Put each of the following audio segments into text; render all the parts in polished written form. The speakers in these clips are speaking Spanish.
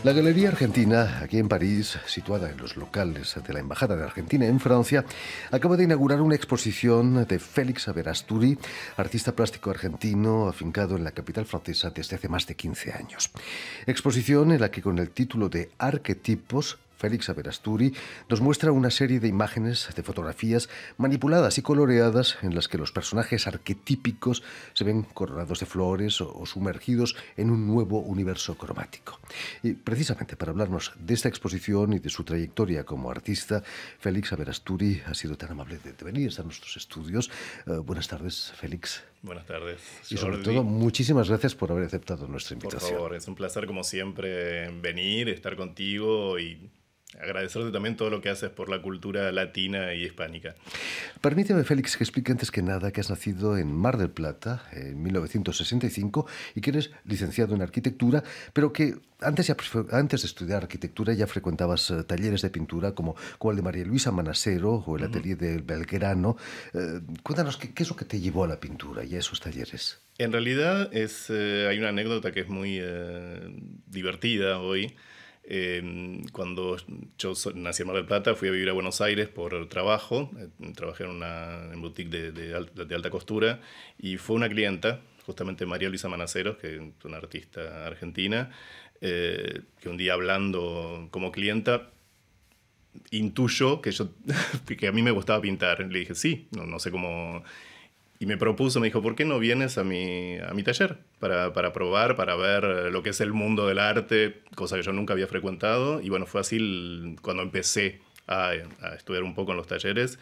La Galería Argentina, aquí en París, situada en los locales de la Embajada de Argentina en Francia, acaba de inaugurar una exposición de Félix Averasturi, artista plástico argentino afincado en la capital francesa desde hace más de 15 años. Exposición en la que, con el título de Arquetipos, Félix Averasturi nos muestra una serie de imágenes, de fotografías manipuladas y coloreadas en las que los personajes arquetípicos se ven coronados de flores o sumergidos en un nuevo universo cromático. Y precisamente para hablarnos de esta exposición y de su trayectoria como artista, Félix Averasturi ha sido tan amable de venir a nuestros estudios. Buenas tardes, Félix. Buenas tardes, Y sobre Jordi. todo, muchísimas gracias por haber aceptado nuestra Por invitación. favor, es un placer como siempre venir, estar contigo y agradecerte también todo lo que haces por la cultura latina y hispánica. Permíteme, Félix, que explique antes que nada que has nacido en Mar del Plata en 1965 y que eres licenciado en arquitectura, pero que antes de estudiar arquitectura ya frecuentabas talleres de pintura como el de María Luisa Manasero o el atelier de Belgrano. Cuéntanos, ¿qué es lo que te llevó a la pintura y a esos talleres? En realidad hay una anécdota que es muy divertida hoy. Cuando yo nací en Mar del Plata, fui a vivir a Buenos Aires por trabajo. Trabajé en una boutique de alta costura y fue una clienta, justamente María Luisa Manaceros, que es una artista argentina, que un día, hablando como clienta, intuyó que a mí me gustaba pintar. Le dije, sí, no sé cómo. Y me propuso, me dijo, ¿por qué no vienes a mi taller para probar, para ver lo que es el mundo del arte, cosa que yo nunca había frecuentado? Y bueno, fue así cuando empecé a estudiar un poco en los talleres,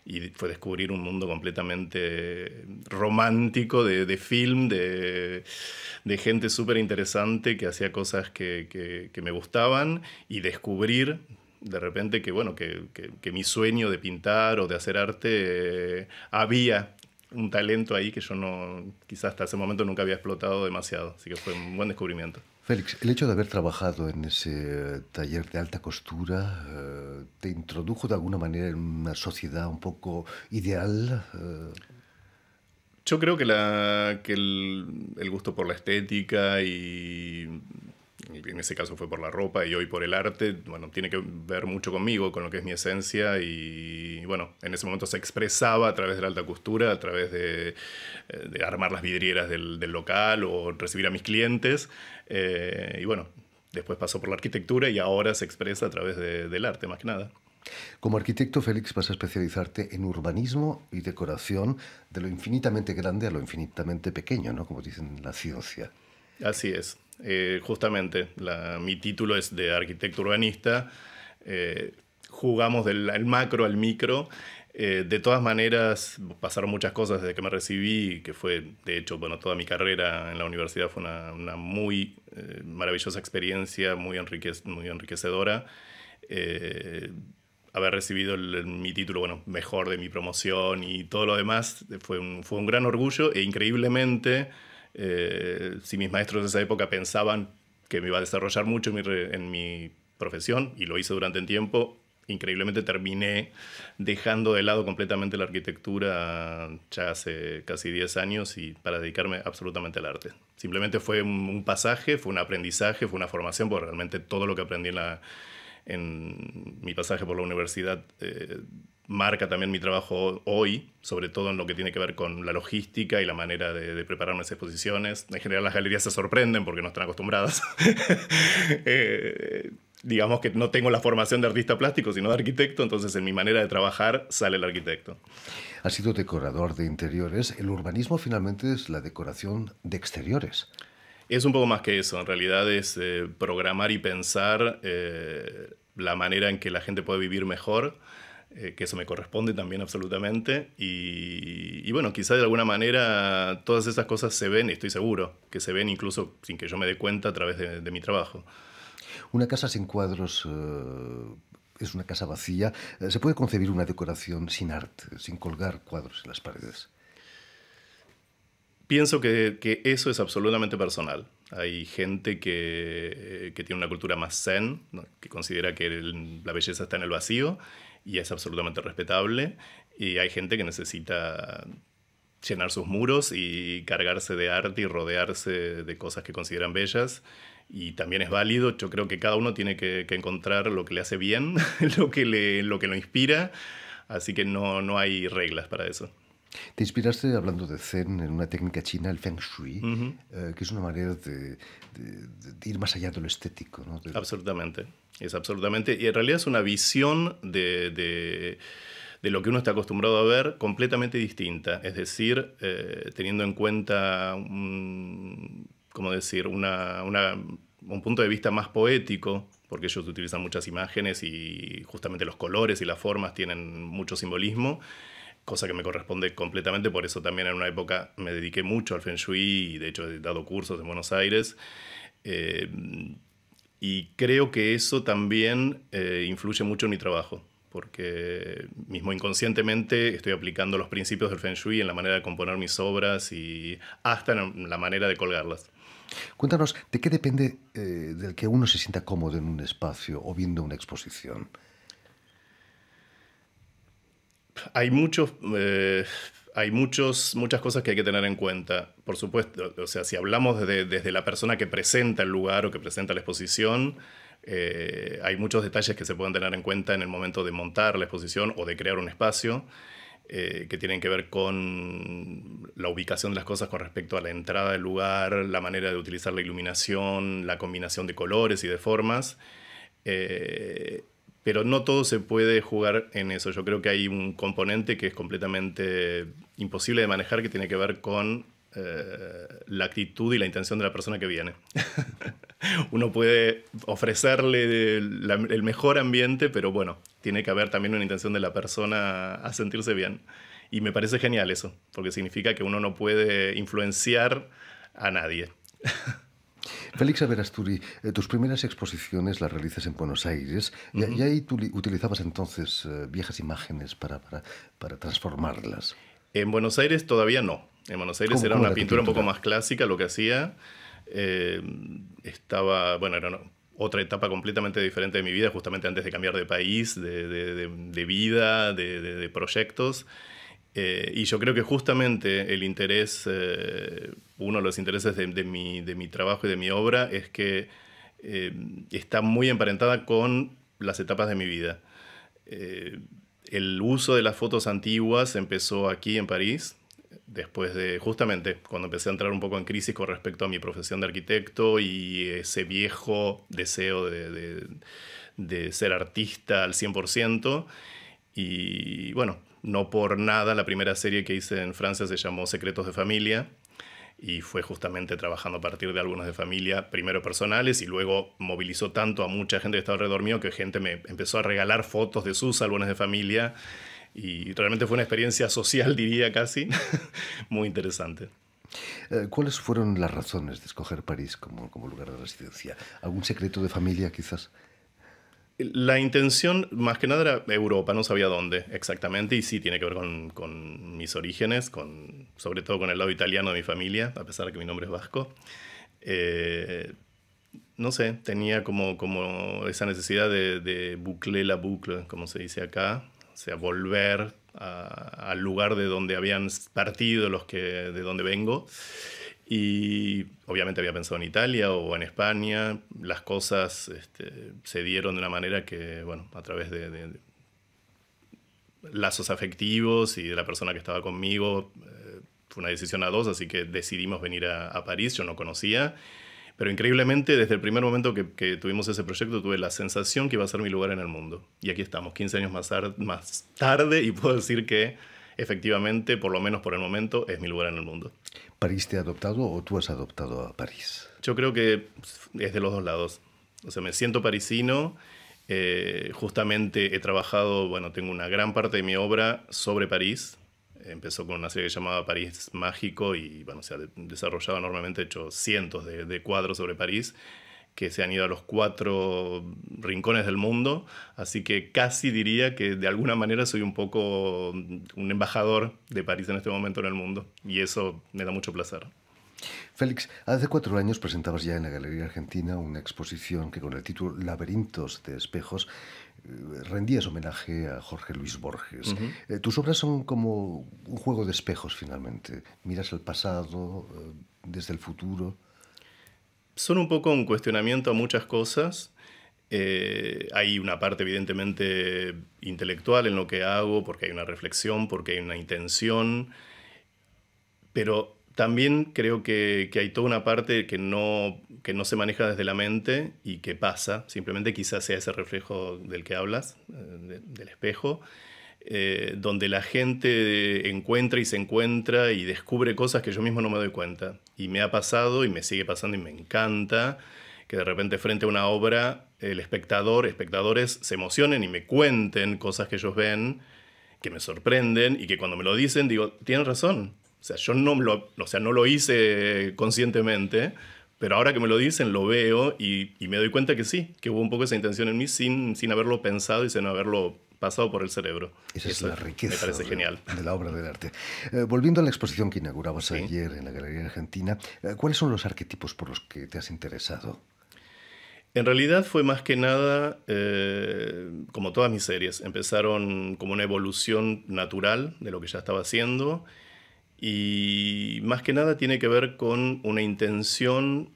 y fue descubrir un mundo completamente romántico de film, de gente súper interesante que hacía cosas que me gustaban, y descubrir de repente que, bueno, que mi sueño de pintar o de hacer arte había un talento ahí que yo quizás hasta ese momento nunca había explotado demasiado. Así que fue un buen descubrimiento. Félix, el hecho de haber trabajado en ese taller de alta costura te introdujo de alguna manera en una sociedad un poco ideal. Yo creo que el gusto por la estética y en ese caso fue por la ropa y hoy por el arte, bueno, tiene que ver mucho conmigo, con lo que es mi esencia, y bueno, en ese momento se expresaba a través de la alta costura, a través de armar las vidrieras del local o recibir a mis clientes, y bueno, después pasó por la arquitectura y ahora se expresa a través del arte, más que nada. Como arquitecto, Félix, vas a especializarte en urbanismo y decoración, de lo infinitamente grande a lo infinitamente pequeño, ¿no? Como dicen en la ciencia. Así es. Justamente, mi título es de arquitecto urbanista. Jugamos del macro al micro. De todas maneras, pasaron muchas cosas desde que me recibí, que fue, de hecho, bueno, toda mi carrera en la universidad fue una muy maravillosa experiencia, muy enriquecedora. Haber recibido mi título, bueno, mejor de mi promoción y todo lo demás fue un gran orgullo, e increíblemente, si mis maestros de esa época pensaban que me iba a desarrollar mucho en mi profesión, y lo hice durante un tiempo, increíblemente terminé dejando de lado completamente la arquitectura ya hace casi 10 años y para dedicarme absolutamente al arte. Simplemente fue un pasaje, fue un aprendizaje, fue una formación, porque realmente todo lo que aprendí en mi pasaje por la universidad marca también mi trabajo hoy, sobre todo en lo que tiene que ver con la logística y la manera de preparar unas exposiciones. En general las galerías se sorprenden porque no están acostumbradas. Digamos que no tengo la formación de artista plástico, sino de arquitecto, entonces en mi manera de trabajar sale el arquitecto. Has sido decorador de interiores. El urbanismo finalmente es la decoración de exteriores. Es un poco más que eso, en realidad es programar y pensar la manera en que la gente puede vivir mejor, que eso me corresponde también absolutamente, y bueno, quizá de alguna manera todas esas cosas se ven, estoy seguro, que se ven incluso sin que yo me dé cuenta a través de mi trabajo. Una casa sin cuadros es una casa vacía. ¿Se puede concebir una decoración sin arte, sin colgar cuadros en las paredes? Pienso que eso es absolutamente personal. Hay gente que tiene una cultura más zen, ¿no?, que considera que la belleza está en el vacío, y es absolutamente respetable. Y hay gente que necesita llenar sus muros y cargarse de arte y rodearse de cosas que consideran bellas. y también es válido. Yo creo que cada uno tiene que encontrar lo que le hace bien, lo que lo inspira, así que no hay reglas para eso. Te inspiraste, hablando de Zen, en una técnica china, el Feng Shui, Ujú. que es una manera de ir más allá de lo estético, ¿no? Absolutamente, es absolutamente. Y en realidad es una visión de lo que uno está acostumbrado a ver completamente distinta. Es decir, teniendo en cuenta, ¿cómo decir?, un punto de vista más poético, porque ellos utilizan muchas imágenes y justamente los colores y las formas tienen mucho simbolismo, cosa que me corresponde completamente. Por eso también en una época me dediqué mucho al Feng Shui y de hecho he dado cursos en Buenos Aires. Eh, y creo que eso también influye mucho en mi trabajo, porque mismo inconscientemente estoy aplicando los principios del Feng Shui en la manera de componer mis obras y hasta en la manera de colgarlas. Cuéntanos, ¿de qué depende del que uno se sienta cómodo en un espacio o viendo una exposición? Hay muchas cosas que hay que tener en cuenta. Por supuesto, o sea, si hablamos desde la persona que presenta el lugar o que presenta la exposición, hay muchos detalles que se pueden tener en cuenta en el momento de montar la exposición o de crear un espacio, que tienen que ver con la ubicación de las cosas con respecto a la entrada del lugar, la manera de utilizar la iluminación, la combinación de colores y de formas. Eh, pero no todo se puede jugar en eso. Yo creo que hay un componente que es completamente imposible de manejar, que tiene que ver con la actitud y la intención de la persona que viene. Uno puede ofrecerle el mejor ambiente, pero bueno, tiene que haber también una intención de la persona a sentirse bien. Y me parece genial eso, porque significa que uno no puede influenciar a nadie. Félix Averasturi, tus primeras exposiciones las realizas en Buenos Aires y ahí tú utilizabas entonces viejas imágenes para transformarlas. En Buenos Aires todavía no. En Buenos Aires era ¿Cómo una era tu pintura un poco pintura? más clásica lo que hacía. Bueno, era otra etapa completamente diferente de mi vida, justamente antes de cambiar de país, de vida, de proyectos. Y yo creo que justamente el interés, uno de los intereses de mi trabajo y de mi obra es que está muy emparentada con las etapas de mi vida. Eh, el uso de las fotos antiguas empezó aquí en París, después de, justamente, cuando empecé a entrar un poco en crisis con respecto a mi profesión de arquitecto y ese viejo deseo de ser artista al 100%. Y bueno, no por nada la primera serie que hice en Francia se llamó Secretos de Familia y fue justamente trabajando a partir de álbumes de familia, primero personales y luego movilizó tanto a mucha gente que estaba alrededor mío que gente me empezó a regalar fotos de sus álbumes de familia y realmente fue una experiencia social, diría casi, muy interesante. ¿Cuáles fueron las razones de escoger París como lugar de residencia? ¿Algún secreto de familia, quizás? La intención, más que nada, era Europa, no sabía dónde exactamente, y sí tiene que ver con mis orígenes, sobre todo con el lado italiano de mi familia, a pesar de que mi nombre es vasco. Eh, no sé, tenía como esa necesidad de boucler la boucle, como se dice acá, o sea, volver al lugar de donde habían partido de donde vengo. Y obviamente había pensado en Italia o en España. Las cosas se dieron de una manera que, bueno, a través de lazos afectivos y de la persona que estaba conmigo, fue una decisión a dos, así que decidimos venir a París. Yo no conocía, pero increíblemente desde el primer momento que tuvimos ese proyecto tuve la sensación que iba a ser mi lugar en el mundo. Y aquí estamos, 15 años más tarde, y puedo decir que efectivamente, por lo menos por el momento, es mi lugar en el mundo. ¿París te ha adoptado o tú has adoptado a París? Yo creo que es de los dos lados. O sea, me siento parisino. Justamente he trabajado, bueno, tengo una gran parte de mi obra sobre París. Empezó con una serie que se llamaba París Mágico y, bueno, se ha desarrollado enormemente, he hecho cientos de cuadros sobre París que se han ido a los 4 rincones del mundo, así que casi diría que de alguna manera soy un poco un embajador de París en este momento en el mundo, y eso me da mucho placer. Félix, hace 4 años presentabas ya en la Galería Argentina una exposición que con el título Laberintos de espejos rendías homenaje a Jorge Luis Borges. Tus obras son como un juego de espejos finalmente. Miras el pasado desde el futuro. son un poco un cuestionamiento a muchas cosas. Hay una parte evidentemente intelectual en lo que hago, porque hay una reflexión, porque hay una intención, pero también creo que hay toda una parte que no se maneja desde la mente y que pasa, simplemente quizás sea ese reflejo del que hablas, del espejo, donde la gente encuentra y se encuentra y descubre cosas que yo mismo no me doy cuenta. Y me ha pasado y me sigue pasando y me encanta que de repente frente a una obra el espectadores se emocionen y me cuenten cosas que ellos ven, que me sorprenden y que cuando me lo dicen digo, tienen razón. O sea, yo no lo hice conscientemente, pero ahora que me lo dicen lo veo y me doy cuenta que sí, que hubo un poco esa intención en mí sin haberlo pensado y sin haberlo pasado por el cerebro. Esa es la riqueza me parece genial. De la obra del arte. Volviendo a la exposición que inaugurabas Sí. ayer en la Galería Argentina, ¿cuáles son los arquetipos por los que te has interesado? En realidad fue más que nada, como todas mis series, empezaron como una evolución natural de lo que ya estaba haciendo y más que nada tiene que ver con una intención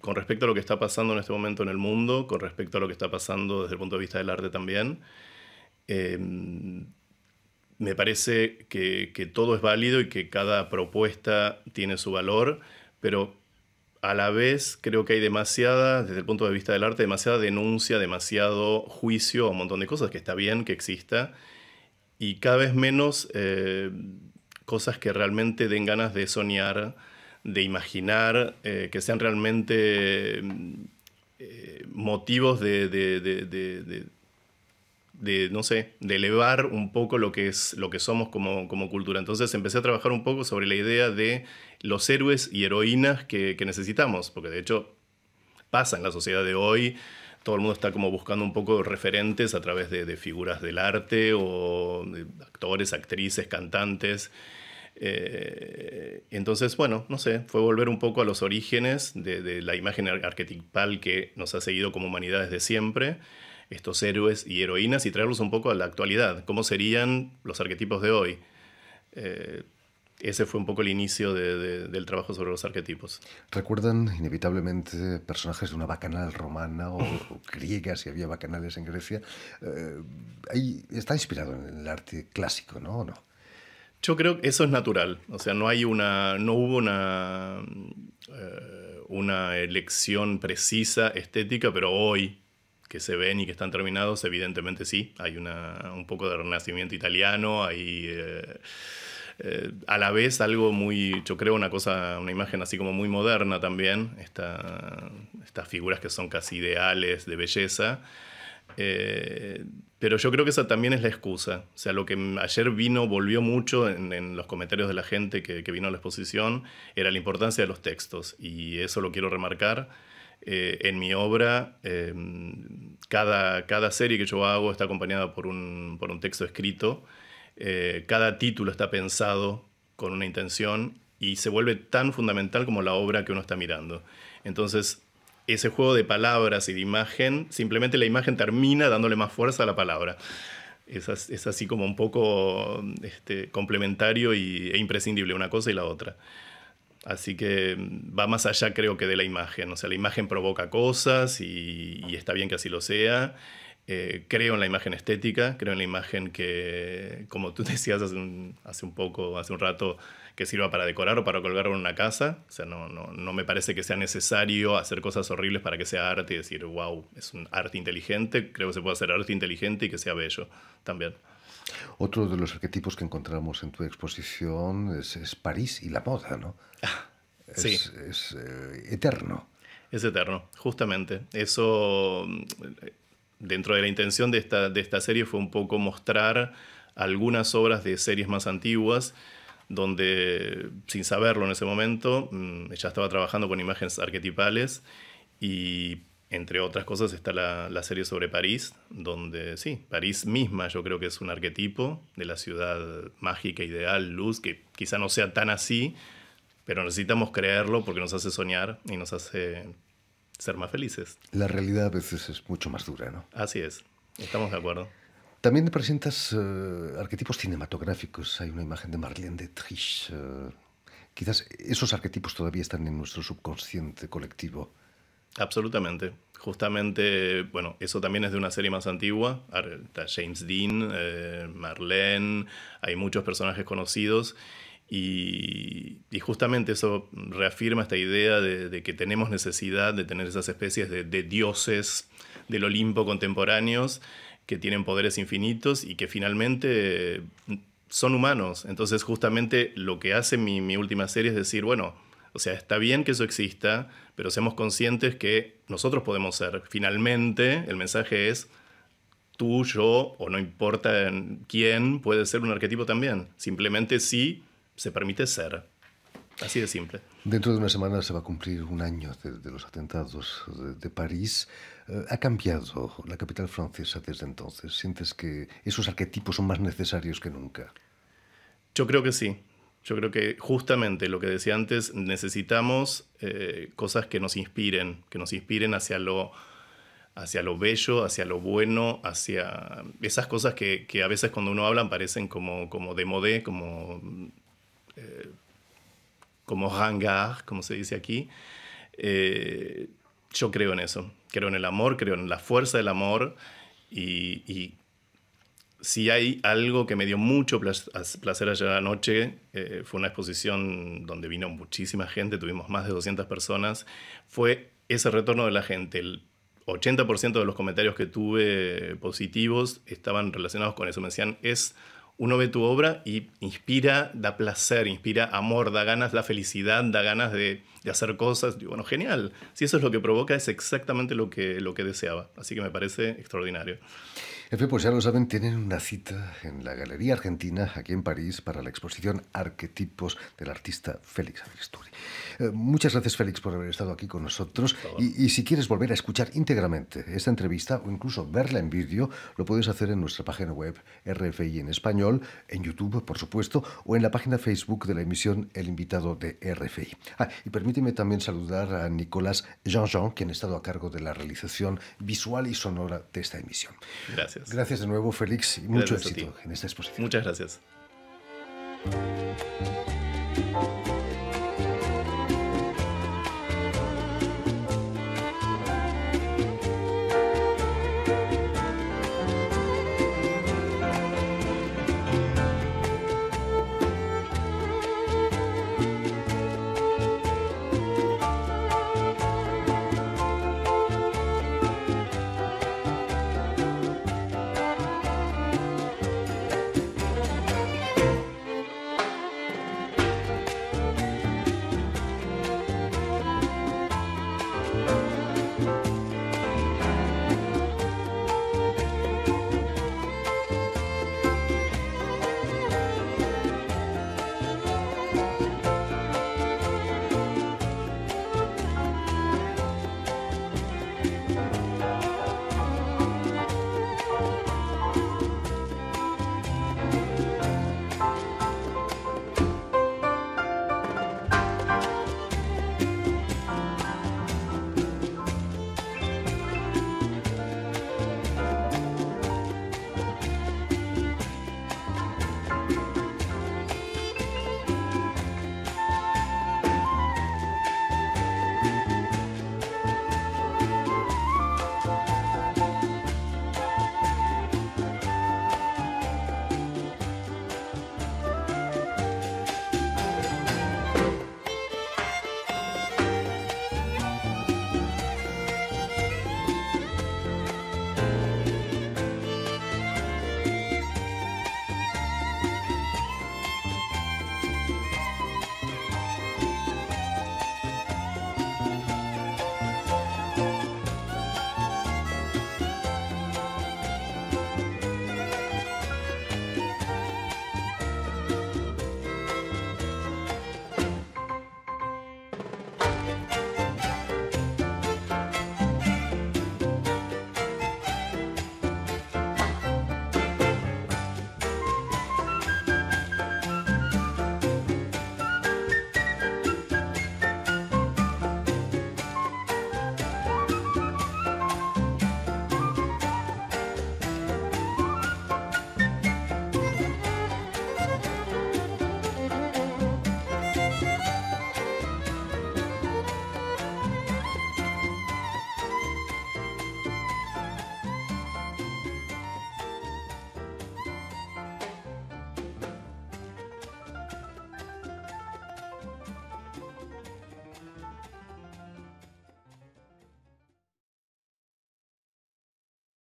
con respecto a lo que está pasando en este momento en el mundo, con respecto a lo que está pasando desde el punto de vista del arte también. Eh, Me parece que todo es válido y que cada propuesta tiene su valor, pero a la vez creo que hay demasiada, desde el punto de vista del arte, demasiada denuncia, demasiado juicio a un montón de cosas, que está bien que exista, y cada vez menos cosas que realmente den ganas de soñar, de imaginar, que sean realmente motivos no sé, de elevar un poco lo que somos como cultura. Entonces empecé a trabajar un poco sobre la idea de los héroes y heroínas que necesitamos, porque de hecho pasa en la sociedad de hoy, todo el mundo está como buscando un poco referentes a través de figuras del arte o de actores, actrices, cantantes. Entonces, bueno, no sé, fue volver un poco a los orígenes de la imagen arquetipal que nos ha seguido como humanidad desde siempre, estos héroes y heroínas, y traerlos un poco a la actualidad. ¿Cómo serían los arquetipos de hoy? Ese fue un poco el inicio del trabajo sobre los arquetipos. ¿Recuerdan inevitablemente personajes de una bacanal romana o griega, si había bacanales en Grecia? Ahí está inspirado en el arte clásico, ¿no? ¿O no? Yo creo que eso es natural. O sea, no hubo una elección precisa estética, pero hoy que se ven y que están terminados, evidentemente sí. Hay un poco de renacimiento italiano, hay a la vez algo muy, yo creo, una imagen así como muy moderna también, estas figuras que son casi ideales de belleza. Pero yo creo que esa también es la excusa. O sea, lo que ayer volvió mucho en los comentarios de la gente que vino a la exposición, era la importancia de los textos. Y eso lo quiero remarcar. En mi obra, cada serie que yo hago está acompañada por un texto escrito. Cada título está pensado con una intención y se vuelve tan fundamental como la obra que uno está mirando. Entonces, ese juego de palabras y de imagen, simplemente la imagen termina dándole más fuerza a la palabra. Es así como un poco complementario e imprescindible una cosa y la otra. Así que va más allá, creo, que de la imagen. O sea, la imagen provoca cosas y está bien que así lo sea. Creo en la imagen estética, creo en la imagen que, como tú decías hace un rato, que sirva para decorar o para colgar en una casa. O sea, no me parece que sea necesario hacer cosas horribles para que sea arte y decir, wow, es un arte inteligente. Creo que se puede hacer arte inteligente y que sea bello también. Otro de los arquetipos que encontramos en tu exposición es París y la moda, ¿no? Sí. Es eterno. Es eterno, justamente. Eso, dentro de la intención de esta serie, fue un poco mostrar algunas obras de series más antiguas, donde, sin saberlo en ese momento, ella estaba trabajando con imágenes arquetipales y, entre otras cosas, está la serie sobre París, donde sí, París misma yo creo que es un arquetipo de la ciudad mágica, ideal, luz, que quizá no sea tan así, pero necesitamos creerlo porque nos hace soñar y nos hace ser más felices. La realidad a veces es mucho más dura, ¿no? Así es, estamos de acuerdo. También presentas arquetipos cinematográficos. Hay una imagen de Marlene Dietrich quizás esos arquetipos todavía están en nuestro subconsciente colectivo. Absolutamente. Justamente, bueno, eso también es de una serie más antigua. Está James Dean, Marlene, hay muchos personajes conocidos. Y justamente eso reafirma esta idea de que tenemos necesidad de tener esas especies de dioses del Olimpo contemporáneos que tienen poderes infinitos y que finalmente son humanos. Entonces justamente lo que hace mi última serie es decir, bueno, o sea, está bien que eso exista, pero seamos conscientes que nosotros podemos ser. Finalmente, el mensaje es tú, yo, o no importa quién, puede ser un arquetipo también. Simplemente si se permite ser. Así de simple. Dentro de una semana se va a cumplir un año de los atentados de París. ¿Ha cambiado la capital francesa desde entonces? ¿Sientes que esos arquetipos son más necesarios que nunca? Yo creo que sí. Yo creo que justamente lo que decía antes, necesitamos cosas que nos inspiren hacia lo bello, hacia lo bueno, hacia esas cosas que a veces cuando uno habla parecen como démodé, como ringard, como se dice aquí. Yo creo en eso, creo en el amor, creo en la fuerza del amor y si hay algo que me dio mucho placer ayer anoche, fue una exposición donde vino muchísima gente, tuvimos más de 200 personas, fue ese retorno de la gente. El 80% de los comentarios que tuve positivos estaban relacionados con eso. Me decían, uno ve tu obra y inspira, da placer, inspira amor, da ganas, da felicidad, da ganas de hacer cosas. Y bueno, genial. Si eso es lo que provoca, es exactamente lo que deseaba. Así que me parece extraordinario. Efe, pues ya lo saben, tienen una cita en la Galería Argentina, aquí en París, para la exposición Arquetipos del artista Félix Averasturi. Muchas gracias, Félix, por haber estado aquí con nosotros. Y si quieres volver a escuchar íntegramente esta entrevista o incluso verla en vídeo, lo puedes hacer en nuestra página web RFI en español, en YouTube, por supuesto, o en la página Facebook de la emisión El Invitado de RFI. Y permíteme también saludar a Nicolás Jean-Jean, quien ha estado a cargo de la realización visual y sonora de esta emisión. Gracias. Gracias de nuevo, Félix, y mucho éxito en esta exposición. Muchas gracias.